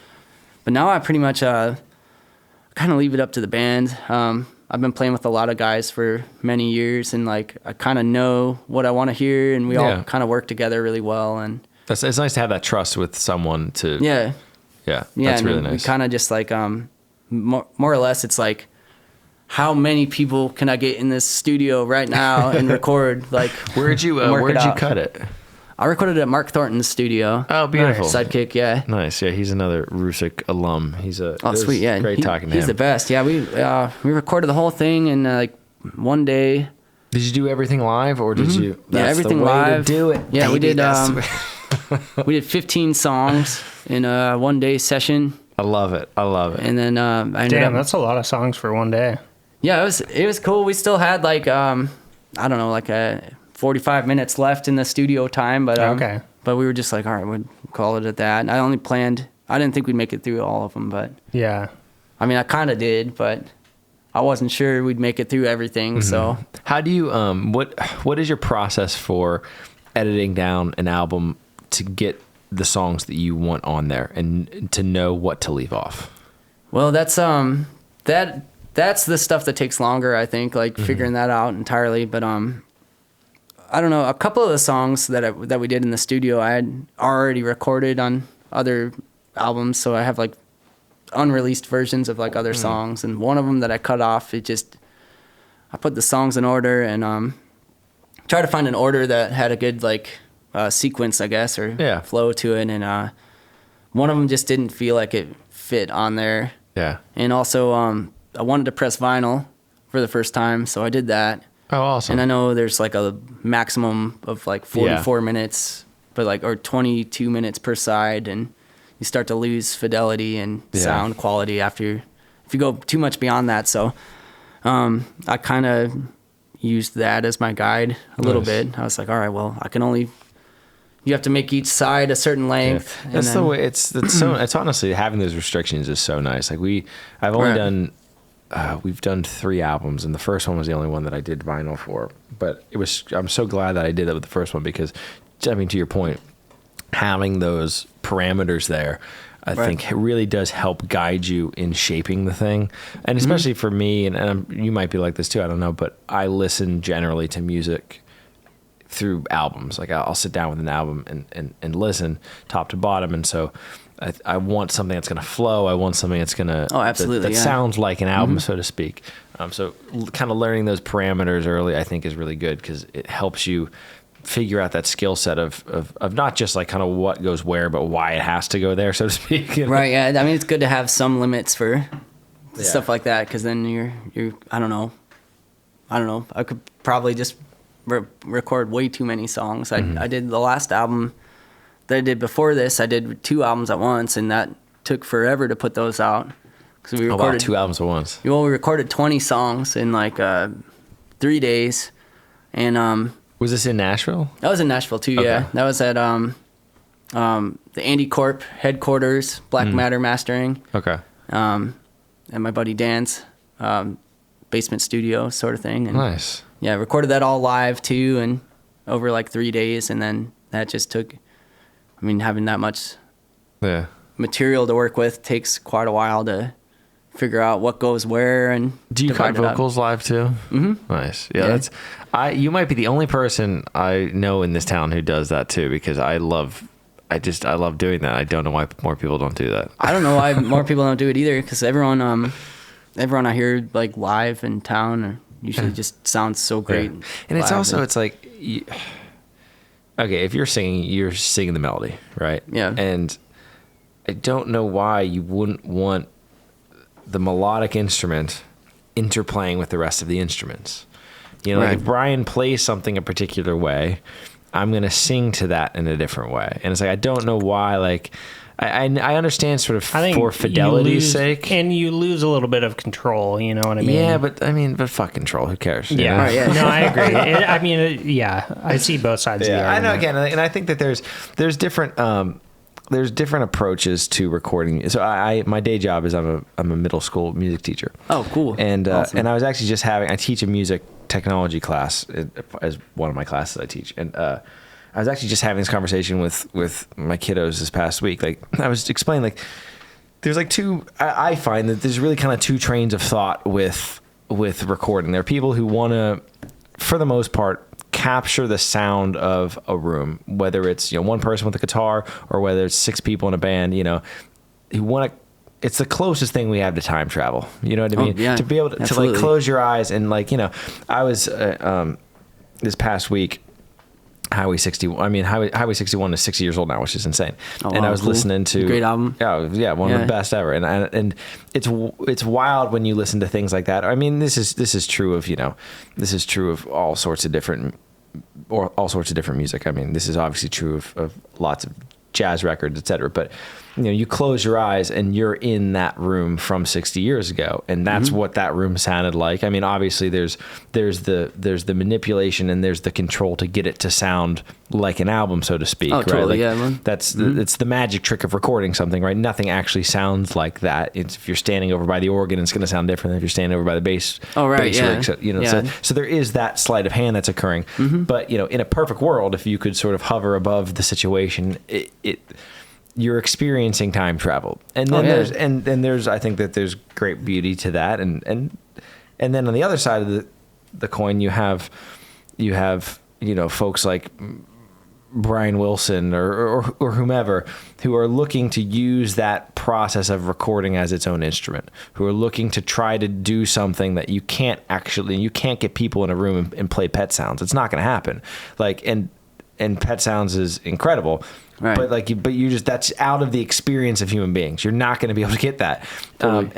but now I pretty much kind of leave it up to the band. I've been playing with a lot of guys for many years, and like I kind of know what I want to hear, and we all kind of work together really well. And it's nice to have that trust with someone to. Yeah. That's really nice. We kind of just like more or less, it's like, how many people can I get in this studio right now and record? Like, where'd you cut it? I recorded it at Mark Thornton's studio. Oh, beautiful. Sidekick, yeah. Nice, yeah. He's another Roosic alum. Sweet, yeah. Great talking to him. He's the best. Yeah, we recorded the whole thing in like one day. Did you do everything live, or did you? That's everything the way live. To do it. Yeah, baby. We did 15 songs in a 1 day session. I love it. And then that's a lot of songs for one day. Yeah, it was cool. We still had like I don't know, like a 45 minutes left in the studio time, but okay. But we were just like, all right, we'll call it at that. And I didn't think we'd make it through all of them, but yeah. I mean, I kind of did, but I wasn't sure we'd make it through everything. So how do you what is your process for editing down an album to get the songs that you want on there and to know what to leave off? Well, that's the stuff that takes longer, I think, like figuring that out entirely, but I don't know, a couple of the songs that we did in the studio I had already recorded on other albums, so I have like unreleased versions of like other songs, and one of them that I cut off, I put the songs in order and try to find an order that had a good like sequence, I guess, or flow to it, and one of them just didn't feel like it fit on there. Yeah. And also I wanted to press vinyl for the first time, so I did that. Oh, awesome. And I know there's like a maximum of like 44 minutes, but like, or 22 minutes per side, and you start to lose fidelity and sound quality if you go too much beyond that. So I kind of used that as my guide a little bit. I was like, all right, well, you have to make each side a certain length. Yeah. That's the way it's honestly, having those restrictions is so nice. Like I've only done we've done 3 albums, and the first one was the only one that I did vinyl for. But I'm so glad that I did that with the first one, because, I mean, to your point, having those parameters there, I think it really does help guide you in shaping the thing. And especially for me, and you might be like this too, I don't know, but I listen generally to music through albums. Like I'll sit down with an album and listen top to bottom, and so I want something that's going to flow. I want something that's going to that sounds like an album, so to speak. So kind of learning those parameters early, I think, is really good, because it helps you figure out that skill set of not just like kind of what goes where, but why it has to go there, so to speak. You know? Right. Yeah. I mean, it's good to have some limits for stuff like that. Because then you're I don't know. I could probably just record way too many songs. I did the last album that I did before this. I did 2 albums at once, and that took forever to put those out. Because we recorded 2 albums at once. Well, we recorded 20 songs in like 3 days, and was this in Nashville? that was in Nashville too. Okay. Yeah, that was at the Andy Corp headquarters, Black Matter Mastering. Okay. And my buddy Dan's basement studio sort of thing. And Nice. yeah, recorded that all live too, and over like 3 days, and then that just took. I mean, having that much Yeah. material to work with takes quite a while to figure out what goes where. And Do you cut divide it up. vocals live too? Mm-hmm. Nice. Yeah, Yeah. You might be the only person I know in this town who does that too, because I love doing that. I don't know why more people don't do that. I don't know why more people don't do it either, because everyone I hear like live in town usually just sounds so great. Yeah. And it's live. also, it's like, okay, if you're singing the melody, right? Yeah. And I don't know why you wouldn't want the melodic instrument interplaying with the rest of the instruments. You know, like Right. if Brian plays something a particular way, I'm going to sing to that in a different way. And it's like, I don't know why, like, I understand sort of I think for fidelity's sake. and you lose a little bit of control. You know what I mean? Yeah, but fuck control. Who cares? you Yeah. know? Right, yeah. No, I agree. I see both sides of the Yeah, I know. argument. Again, and I think that there's different approaches to recording. So my day job is I'm a middle school music teacher. Oh, cool. And Awesome. and I was actually just I teach a music technology class as one of my classes I teach, and I was actually just having this conversation with my kiddos this past week. Like, I was explaining, like, there's like I find that there's really kind of 2 trains of thought with recording. There are people who want to, for the most part, capture the sound of a room, whether it's, one person with a guitar or whether it's 6 people in a band, who want to. It's the closest thing we have to time travel. You know what I mean? yeah, to be able to like close your eyes and, like, I was this past week. Highway 61 is 60 years old now, which is insane. Oh, and wow, I was cool. listening to Great album. Yeah, one of the best ever. And it's wild when you listen to things like that. I mean, this is true of all sorts of different music. I mean, this is obviously true of lots of jazz records, etc. But you close your eyes and you're in that room from 60 years ago, and that's what that room sounded like. I mean, obviously there's the manipulation and there's the control to get it to sound like an album, so to speak. Oh, right? totally, Like, yeah, man. That's it's the magic trick of recording something, right? Nothing actually sounds like that. If you're standing over by the organ, it's going to sound different than if you're standing over by the bass. Oh, right, bass yeah. rig. So, Yeah. so there is that sleight of hand that's occurring. But in a perfect world, if you could sort of hover above the situation, you're experiencing time travel. And then there's I think that there's great beauty to that, and then on the other side of the coin, you have folks like Brian Wilson or whomever, who are looking to use that process of recording as its own instrument, who are looking to try to do something that you can't get people in a room and play Pet Sounds. It's not going to happen. Like, and Pet Sounds is incredible. Right. But you just, that's out of the experience of human beings. You're not going to be able to get that. Totally.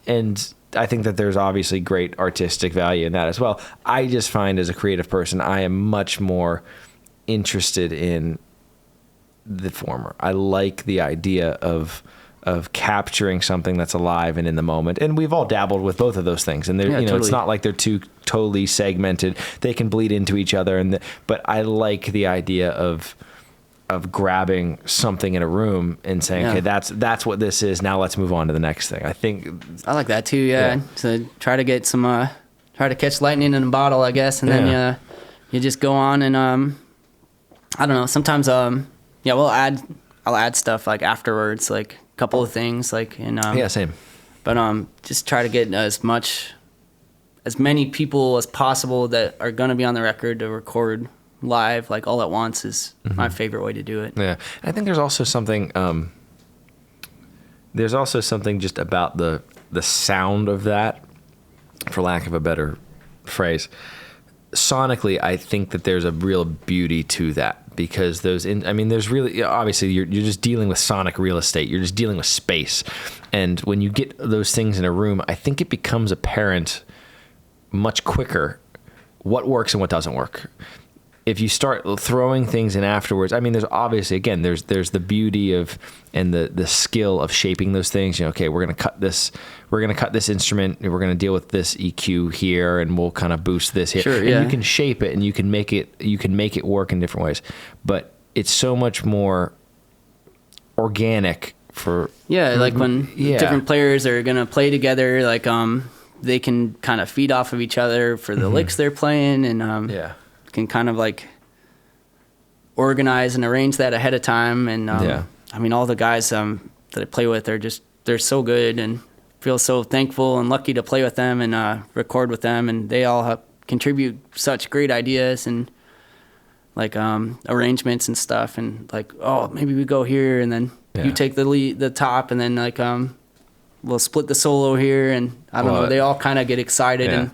And I think that there's obviously great artistic value in that as well. I just find, as a creative person, I am much more interested in the former. I like the idea of capturing something that's alive and in the moment. And we've all dabbled with both of those things. And they're, totally. it's not like they're two totally segmented. They can bleed into each other. But I like the idea of grabbing something in a room and saying, okay, that's what this is. Now let's move on to the next thing. I think I like that too. Yeah. So try to get some, try to catch lightning in a bottle, I guess. And then, you just go on and, I don't know. Sometimes, I'll add stuff like afterwards, like a couple of things like, and, same. But, just try to get as many people as possible that are going to be on the record to record live, like all at once, is my favorite way to do it. Yeah, I think there's also something. There's also something just about the sound of that, for lack of a better phrase. Sonically, I think that there's a real beauty to that because there's really, obviously you're just dealing with sonic real estate. You're just dealing with space. And when you get those things in a room, I think it becomes apparent much quicker what works and what doesn't work. If you start throwing things in afterwards, there's obviously, again, there's the beauty of and the skill of shaping those things. Okay, we're gonna cut this instrument, and we're gonna deal with this EQ here, and we'll kind of boost this here. Sure, and you can shape it, and you can make it work in different ways. But it's so much more organic for like when different players are gonna play together, like they can kind of feed off of each other for the licks they're playing, and can kind of like organize and arrange that ahead of time. And all the guys that I play with they're so good, and feel so thankful and lucky to play with them and record with them, and they all contribute such great ideas and like arrangements and stuff, and like, oh, maybe we go here, and then you take the top, and then like we'll split the solo here, and I don't know, they all kind of get excited and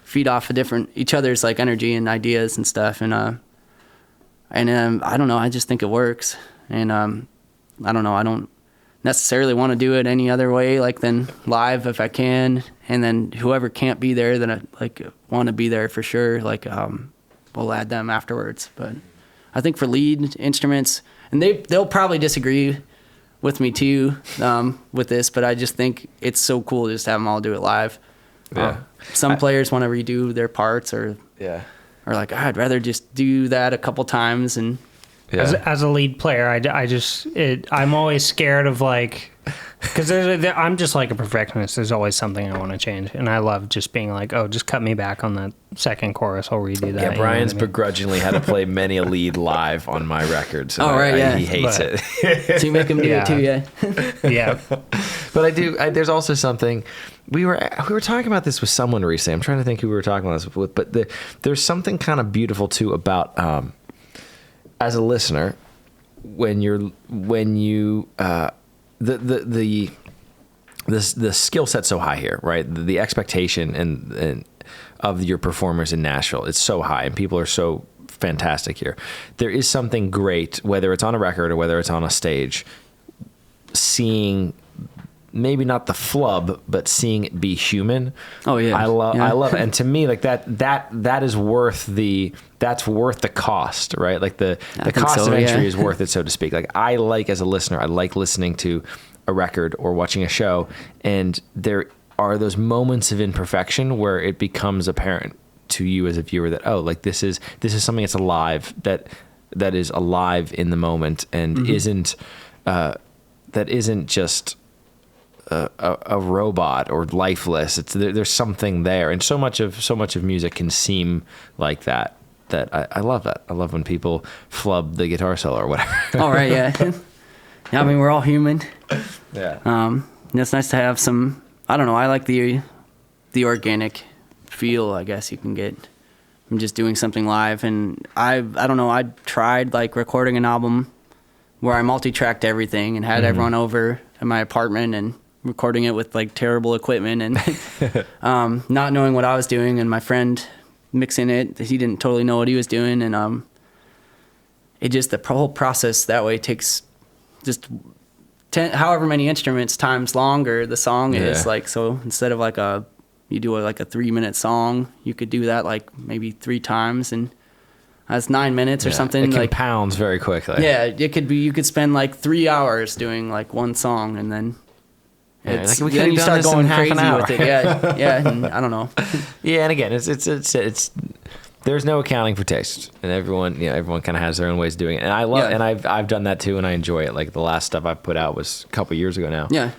feed off of each other's like energy and ideas and stuff, and I don't know, I just think it works, and I don't know, I don't necessarily want to do it any other way like than live if I can, and then whoever can't be there, then I like want to be there for sure, like we'll add them afterwards. But I think for lead instruments, and they'll probably disagree with me too with this, but I just think it's so cool to just have them all do it live. Some players want to redo their parts or like, I'd rather just do that a couple times. And as a lead player, I'm always scared of like, because I'm just like a perfectionist. There's always something I want to change, and I love just being like, oh, just cut me back on that second chorus. I'll redo that. Yeah, Brian's begrudgingly had to play many a lead live on my records. He hates it. So you make him do it too, yeah. But there's also something. We were talking about this with someone recently. I'm trying to think who we were talking about this with, but there's something kind of beautiful too about as a listener when you the skill set's so high here, right? The expectation and of your performers in Nashville, it's so high, and people are so fantastic here. There is something great, whether it's on a record or whether it's on a stage, seeing maybe not the flub, but seeing it be human. Oh yeah, I love it. And to me, like that is worth the cost, right? Like the cost of entry is worth it, so to speak. Like I like, as a listener, I like listening to a record or watching a show, and there are those moments of imperfection where it becomes apparent to you as a viewer that, oh, like this is something that's alive, that is alive in the moment, and isn't just a robot or lifeless. There's something there, and so much of music can seem like that. That I love that. I love when people flub the guitar solo or whatever. All right, yeah. I mean, we're all human. Yeah. It's nice to have some. I don't know. I like the organic feel, I guess you can get from just doing something live. And I don't know. I tried like recording an album where I multi-tracked everything and had everyone over at my apartment and recording it with like terrible equipment and not knowing what I was doing, and my friend mixing it, he didn't totally know what he was doing, and it just, the whole process that way takes just however many instruments times longer the song is. Like, so instead of like you do like a 3-minute song, you could do that like maybe 3 times, and that's 9 minutes or something. It compounds very quickly. Yeah, it could be, you could spend like 3 hours doing like one song, and then then you start going crazy with it. Yeah, and I don't know. Yeah, and again, it's there's no accounting for taste, and everyone kind of has their own ways of doing it. And I love, and I've done that too, and I enjoy it. Like the last stuff I put out was a couple years ago now. Yeah.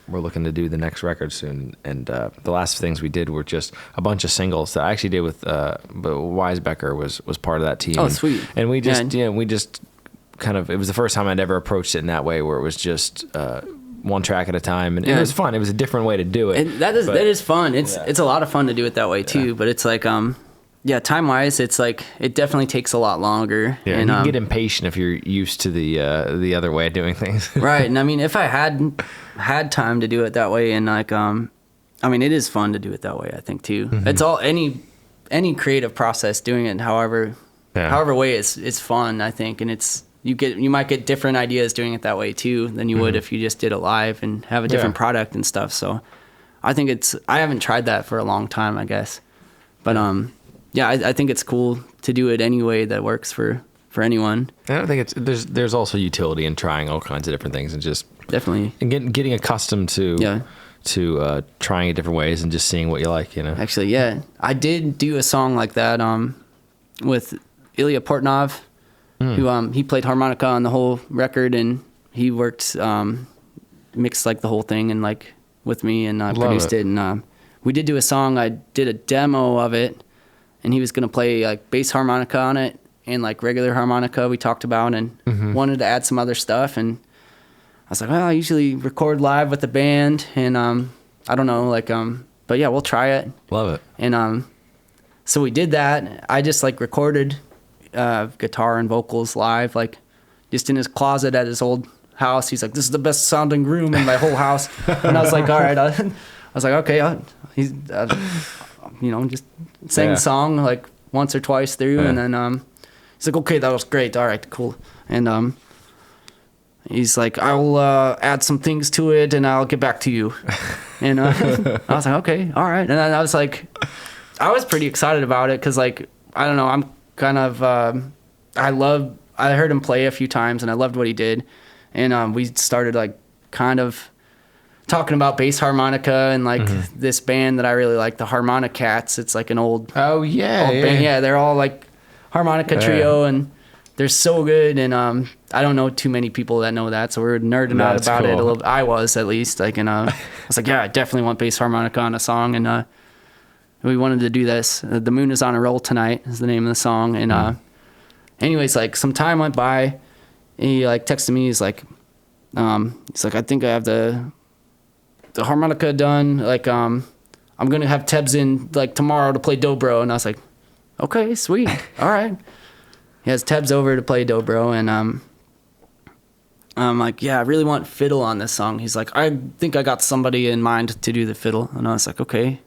We're looking to do the next record soon, and the last things we did were just a bunch of singles that I actually did with Weisbecker was part of that team. Oh, sweet. And we just kind of, it was the first time I'd ever approached it in that way, where it was just one track at a time, and it was fun. It was a different way to do it. And that is fun. It's a lot of fun to do it that way too. But it's like time wise, it's like it definitely takes a lot longer. Yeah, and you can get impatient if you're used to the other way of doing things. Right, and I mean, if I had time to do it that way, and like I mean, it is fun to do it that way, I think too. It's all any creative process, doing it however however way it's fun, I think, and you might get different ideas doing it that way too than you would if you just did it live and have a different product and stuff. So I think I haven't tried that for a long time, I guess, but I think it's cool to do it any way that works for anyone. I don't think there's also utility in trying all kinds of different things and just definitely and getting accustomed to trying it different ways and just seeing what you like, Actually, yeah, I did do a song like that with Ilya Portnov, who he played harmonica on the whole record, and he worked mixed like the whole thing and like with me, and produced it. And we did do a song. I did a demo of it, and he was gonna play like bass harmonica on it and like regular harmonica we talked about, and wanted to add some other stuff. And I was like, well, I usually record live with the band, and I don't know, like but yeah, we'll try it. Love it. And so we did that. I just like recorded guitar and vocals live, like just in his closet at his old house. He's like, this is the best sounding room in my whole house. And I was like, all right. I was like, okay. He's just sang the song like once or twice through, and then he's like, okay, that was great. All right, cool. And he's like, I'll add some things to it and I'll get back to you. And I was like, okay, all right. And I was like, I was pretty excited about it because, like, I don't know, I'm kind of, I heard him play a few times and I loved what he did. And we started, like, kind of talking about bass harmonica and, like, this band that I really like, the Harmonica Cats. It's like an old band. Yeah, they're all, like, harmonica trio, and they're so good. And I don't know too many people that know that, so we're nerding out about it a little bit. I was, at least. Like, and I was like, yeah, I definitely want bass harmonica on a song. And we wanted to do this. The Moon is on a Roll Tonight is the name of the song. And anyways, like, some time went by, and he like texted me. He's like, I think I have the harmonica done. Like, I'm gonna have Tebs in like tomorrow to play dobro. And I was like, okay, sweet, all right. He has Tebs over to play dobro, and I'm like, yeah, I really want fiddle on this song. He's like, I think I got somebody in mind to do the fiddle. And I was like, okay.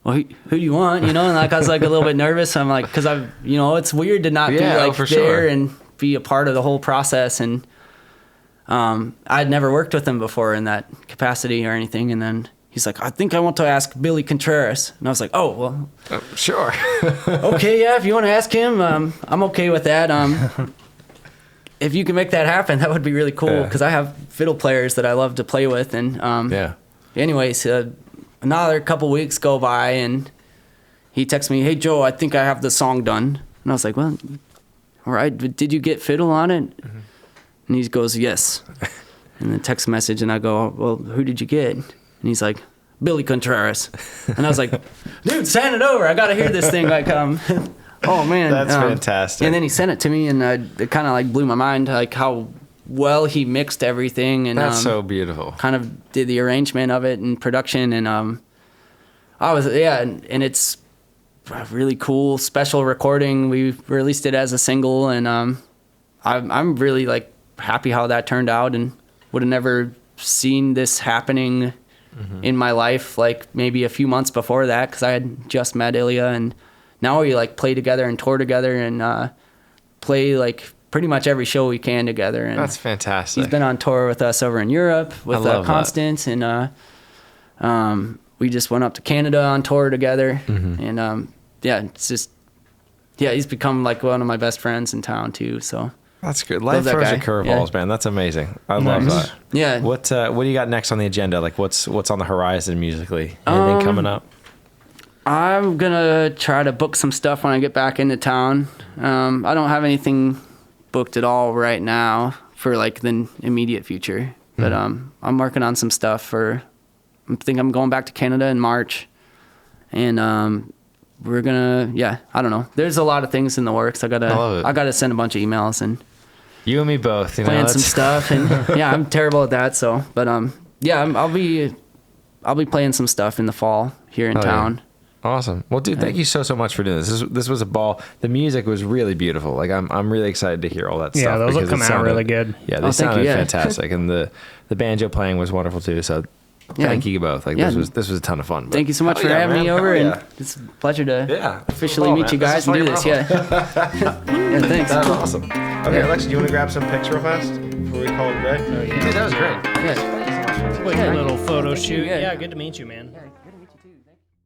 Well, who do you want? And like, I was like a little bit nervous. I'm like, because it's weird to not be like there and be a part of the whole process. And I'd never worked with him before in that capacity or anything. And then he's like, I think I want to ask Billy Contreras. And I was like, oh, well. Sure. Okay, yeah, if you want to ask him, I'm okay with that. If you can make that happen, that would be really cool, because I have fiddle players that I love to play with. And anyways, another couple weeks go by, and he texts me, hey, Joe, I think I have the song done. And I was like, well, all right, but did you get fiddle on it? And he goes, yes. And then text message, and I go, well, who did you get? And he's like, Billy Contreras. And I was like, dude, send it over. I got to hear this thing. Like, oh, man. That's fantastic. And then he sent it to me, and it kind of like blew my mind, like how well he mixed everything. And that's so beautiful. Kind of did the arrangement of it and production. And and it's a really cool, special recording. We released it as a single, and I'm really like happy how that turned out, and would have never seen this happening in my life, like maybe a few months before that, because I had just met Ilya, and now we like play together and tour together and play like pretty much every show we can together. And that's fantastic. He's been on tour with us over in Europe with Constance, and we just went up to Canada on tour together. And it's just he's become like one of my best friends in town too. So that's good. Life throws you curveballs, man. That's amazing. I love that. Yeah. What do you got next on the agenda? Like, what's on the horizon musically? Anything coming up? I'm gonna try to book some stuff when I get back into town. I don't have anything booked at all right now for like the immediate future, but I'm working on some stuff I think I'm going back to Canada in March, and we're gonna I don't know. There's a lot of things in the works. I gotta send a bunch of emails and you and me both. Plan some stuff, and I'm terrible at that. So, but I'll be playing some stuff in the fall here in town. Yeah. Awesome. Well, dude, thank you so much for doing this. This was a ball. The music was really beautiful. Like, I'm really excited to hear all that stuff. Yeah, those will come out really good. Yeah, they sounded fantastic, and the banjo playing was wonderful too. So Thank you both. Like Yeah. this was a ton of fun. Thank you so much Hell for yeah, having man. me over, Hell and yeah. it's a pleasure to Yeah. officially Oh, meet man. you guys and do this. Fucking Yeah. Yeah, thanks. That was awesome. Okay, Alexa, do you want to grab some pics real fast before we call it a day? Oh, yeah. Dude, that was great. Yeah. Quick Yeah. little photo shoot. Yeah. Yeah, good to meet you, man.